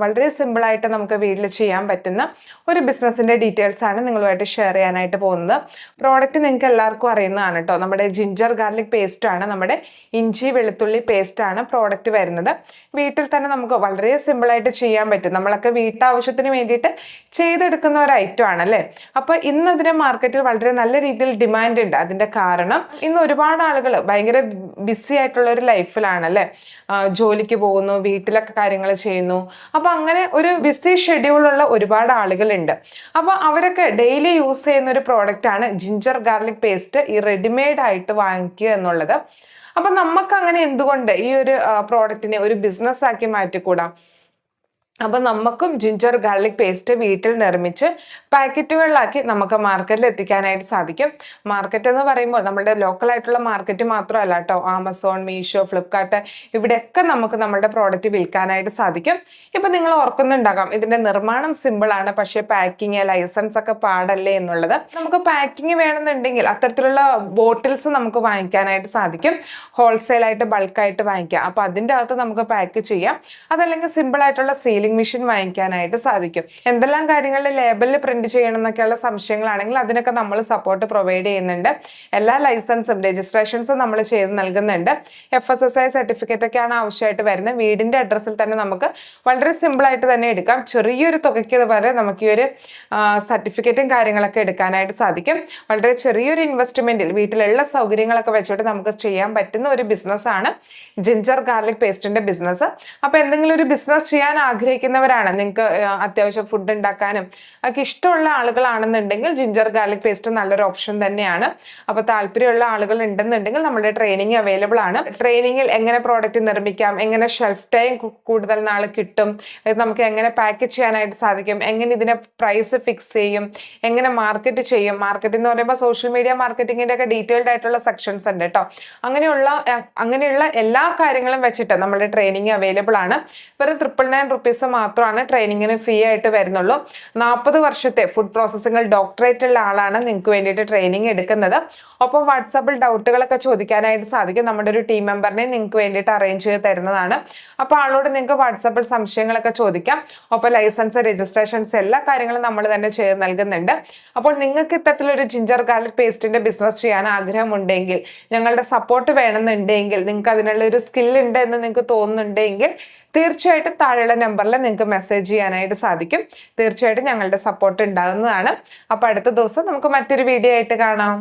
വളരെ സിമ്പിളായിട്ട് നമുക്ക് വീട്ടിൽ ചെയ്യാൻ പറ്റുന്ന ഒരു ബിസിനസ്സിൻ്റെ ഡീറ്റെയിൽസ് ആണ് നിങ്ങളുമായിട്ട് ഷെയർ ചെയ്യാനായിട്ട് പോകുന്നത്. പ്രോഡക്റ്റ് നിങ്ങൾക്ക് എല്ലാവർക്കും അറിയുന്നതാണ് കേട്ടോ. നമ്മുടെ ജിഞ്ചർ ഗാർലിക് പേസ്റ്റ് ആണ്, നമ്മുടെ ഇഞ്ചി വെളുത്തുള്ളി പേസ്റ്റ് ആണ് പ്രോഡക്റ്റ് വരുന്നത്. വീട്ടിൽ തന്നെ നമുക്ക് വളരെ സിമ്പിളായിട്ട് ചെയ്യാൻ പറ്റും. നമ്മളൊക്കെ വീട്ടാവശ്യത്തിന് വേണ്ടിയിട്ട് ചെയ്തെടുക്കുന്ന ഒരു ഐറ്റം ആണ് അല്ലേ. അപ്പോൾ ഇന്ന് അതിന് മാർക്കറ്റിൽ വളരെ നല്ല രീതിയിൽ ഡിമാൻഡ് ഉണ്ട്. അതിൻ്റെ കാരണം ഇന്ന് ഒരുപാട് ആളുകൾ ഭയങ്കര ബിസി ആയിട്ടുള്ള ഒരു ലൈഫിലാണ് അല്ലേ. ജോലിക്ക് പോകുന്നു, വീട്ടിലൊക്കെ കാര്യങ്ങൾ ചെയ്യുന്നു. അപ്പോൾ അങ്ങനെ ഒരു ബിസി ഷെഡ്യൂളുള്ള ഒരുപാട് ആളുകളുണ്ട്. അപ്പോൾ അവരൊക്കെ ഡെയിലി യൂസ് ചെയ്യുന്ന ഒരു പ്രോഡക്റ്റ് ആണ് ജിഞ്ചർ ഗാർലിക് പേസ്റ്റ്, ഈ റെഡിമെയ്ഡ് ആയിട്ട് വാങ്ങിക്കുക എന്നുള്ളത്. അപ്പം നമുക്ക് അങ്ങനെ എന്തുകൊണ്ട് ഈ ഒരു പ്രോഡക്റ്റിനെ ഒരു ബിസിനസ് ആക്കി മാറ്റിക്കൂടാം? അപ്പം നമുക്കും ജിഞ്ചർ ഗാർലിക് പേസ്റ്റ് വീട്ടിൽ നിർമ്മിച്ച് പാക്കറ്റുകളിലാക്കി നമുക്ക് മാർക്കറ്റിൽ എത്തിക്കാനായിട്ട് സാധിക്കും. മാർക്കറ്റ് എന്ന് പറയുമ്പോൾ നമ്മുടെ ലോക്കലായിട്ടുള്ള മാർക്കറ്റ് മാത്രമല്ല കേട്ടോ. ആമസോൺ, മീഷോ, ഫ്ലിപ്കാർട്ട്, ഇവിടെയൊക്കെ നമുക്ക് നമ്മുടെ പ്രോഡക്റ്റ് വിൽക്കാനായിട്ട് സാധിക്കും. ഇപ്പം നിങ്ങൾ ഓർക്കുന്നുണ്ടാകാം ഇതിൻ്റെ നിർമ്മാണം സിമ്പിളാണ്, പക്ഷേ പാക്കിങ്, ലൈസൻസ് ഒക്കെ പാടല്ലേ എന്നുള്ളത്. നമുക്ക് പാക്കിങ് വേണമെന്നുണ്ടെങ്കിൽ അത്തരത്തിലുള്ള ബോട്ടിൽസ് നമുക്ക് വാങ്ങിക്കാനായിട്ട് സാധിക്കും. ഹോൾസെയിലായിട്ട് ബൾക്കായിട്ട് വാങ്ങിക്കാം. അപ്പോൾ അതിൻ്റെ അകത്ത് നമുക്ക് പാക്ക് ചെയ്യാം. അതല്ലെങ്കിൽ സിമ്പിളായിട്ടുള്ള സീലിംഗ് മെഷീൻ വാങ്ങിക്കാനായിട്ട് സാധിക്കും. എന്തെല്ലാം കാര്യങ്ങളിൽ ലേബലിൽ പ്രിന്റ് ചെയ്യണം എന്നൊക്കെയുള്ള സംശയങ്ങളാണെങ്കിൽ അതിനൊക്കെ നമ്മൾ സപ്പോർട്ട് പ്രൊവൈഡ് ചെയ്യുന്നുണ്ട്. എല്ലാ ലൈസൻസും രജിസ്ട്രേഷൻസും നമ്മൾ ചെയ്ത് നൽകുന്നുണ്ട്. FSSAI സർട്ടിഫിക്കറ്റ് ഒക്കെയാണ് ആവശ്യമായിട്ട് വരുന്നത്. വീടിന്റെ അഡ്രസ്സിൽ തന്നെ നമുക്ക് വളരെ സിമ്പിൾ ആയിട്ട് തന്നെ എടുക്കാം. ചെറിയൊരു തുകയ്ക്ക് വരെ നമുക്ക് ഈ ഒരു സർട്ടിഫിക്കറ്റും കാര്യങ്ങളൊക്കെ എടുക്കാനായിട്ട് സാധിക്കും. വളരെ ചെറിയൊരു ഇൻവെസ്റ്റ്മെന്റിൽ വീട്ടിലുള്ള സൗകര്യങ്ങളൊക്കെ വെച്ചിട്ട് നമുക്ക് ചെയ്യാൻ പറ്റുന്ന ഒരു ബിസിനസ്സാണ് ജിഞ്ചർ ഗാർലിക് പേസ്റ്റിന്റെ ബിസിനസ്. അപ്പോൾ എന്തെങ്കിലും ഒരു ബിസിനസ് ചെയ്യാൻ ആഗ്രഹിക്കുന്നവരാണ്, നിങ്ങൾക്ക് അത്യാവശ്യം ഫുഡ് ഉണ്ടാക്കാനും ഒക്കെ ഇഷ്ടമുള്ള ആളുകളാണെന്നുണ്ടെങ്കിൽ ജിഞ്ചർ ഗാർലിക് പേസ്റ്റ് നല്ലൊരു ഓപ്ഷൻ തന്നെയാണ്. അപ്പോൾ താല്പര്യമുള്ള ആളുകൾ ഉണ്ടെന്നുണ്ടെങ്കിൽ നമ്മുടെ ട്രെയിനിങ് അവൈലബിൾ ആണ്. ട്രെയിനിങ്ങിൽ എങ്ങനെ പ്രോഡക്റ്റ് നിർമ്മിക്കാം, എങ്ങനെ ഷെൽഫ് ടൈം കൂടുതൽ നാൾ കിട്ടും, ഇത് നമുക്ക് എങ്ങനെ പാക്ക് ചെയ്യാനായിട്ട് സാധിക്കും, എങ്ങനെ ഇതിനെ പ്രൈസ് ഫിക്സ് ചെയ്യും, എങ്ങനെ മാർക്കറ്റ് ചെയ്യും. മാർക്കറ്റ് എന്ന് പറയുമ്പോൾ സോഷ്യൽ മീഡിയ മാർക്കറ്റിങ്ങിൻ്റെ ഒക്കെ ഡീറ്റെയിൽഡ് ആയിട്ടുള്ള സെക്ഷൻസ് ഉണ്ട് കേട്ടോ. അങ്ങനെയുള്ള എല്ലാ കാര്യങ്ങളും വെച്ചിട്ട് നമ്മുടെ ട്രെയിനിങ് അവൈലബിൾ ആണ്. വെറും 999 റുപ്പീസ് മാത്രമാണ് ട്രെയിനിങ്ങിന് ഫീ ആയിട്ട് വരുന്നുള്ളൂ. 40 വർഷത്തെ ഫുഡ് പ്രോസസ്സിംഗിൽ ഡോക്ടറേറ്റ് ഉള്ള ആളാണ് നിങ്ങൾക്ക് വേണ്ടിയിട്ട് ട്രെയിനിങ് എടുക്കുന്നത്. ഒപ്പം വാട്സാപ്പിൽ ഡൗട്ടുകളൊക്കെ ചോദിക്കാനായിട്ട് സാധിക്കും. നമ്മുടെ ഒരു ടീം മെമ്പറിനെ നിങ്ങൾക്ക് വേണ്ടിയിട്ട് അറേഞ്ച് ചെയ്ത് തരുന്നതാണ്. അപ്പോൾ ആളോട് നിങ്ങൾക്ക് വാട്സാപ്പിൽ സംശയങ്ങളൊക്കെ ചോദിക്കാം. ഒപ്പം ലൈസൻസ്, രജിസ്ട്രേഷൻസ് എല്ലാ കാര്യങ്ങളും നമ്മൾ തന്നെ ചെയ്ത് നൽകുന്നുണ്ട്. അപ്പോൾ നിങ്ങൾക്ക് ഇത്തരത്തിലൊരു ജിഞ്ചർ ഗാർലിക് പേസ്റ്റിന്റെ ബിസിനസ് ചെയ്യാൻ ആഗ്രഹമുണ്ടെങ്കിൽ, ഞങ്ങളുടെ സപ്പോർട്ട് വേണമെന്നുണ്ടെങ്കിൽ, നിങ്ങൾക്ക് അതിനുള്ള ഒരു സ്കിൽ ഉണ്ട് എന്ന് നിങ്ങൾക്ക് തോന്നുന്നുണ്ടെങ്കിൽ തീർച്ചയായിട്ടും താഴെയുള്ള നമ്പറിൽ നിങ്ങൾക്ക് മെസ്സേജ് ചെയ്യാനായിട്ട് സാധിക്കും. തീർച്ചയായിട്ടും ഞങ്ങളുടെ സപ്പോർട്ട് ഉണ്ടാകുന്നതാണ്. അപ്പോൾ അടുത്ത ദിവസം നമുക്ക് മറ്റൊരു വീഡിയോ ആയിട്ട് കാണാം.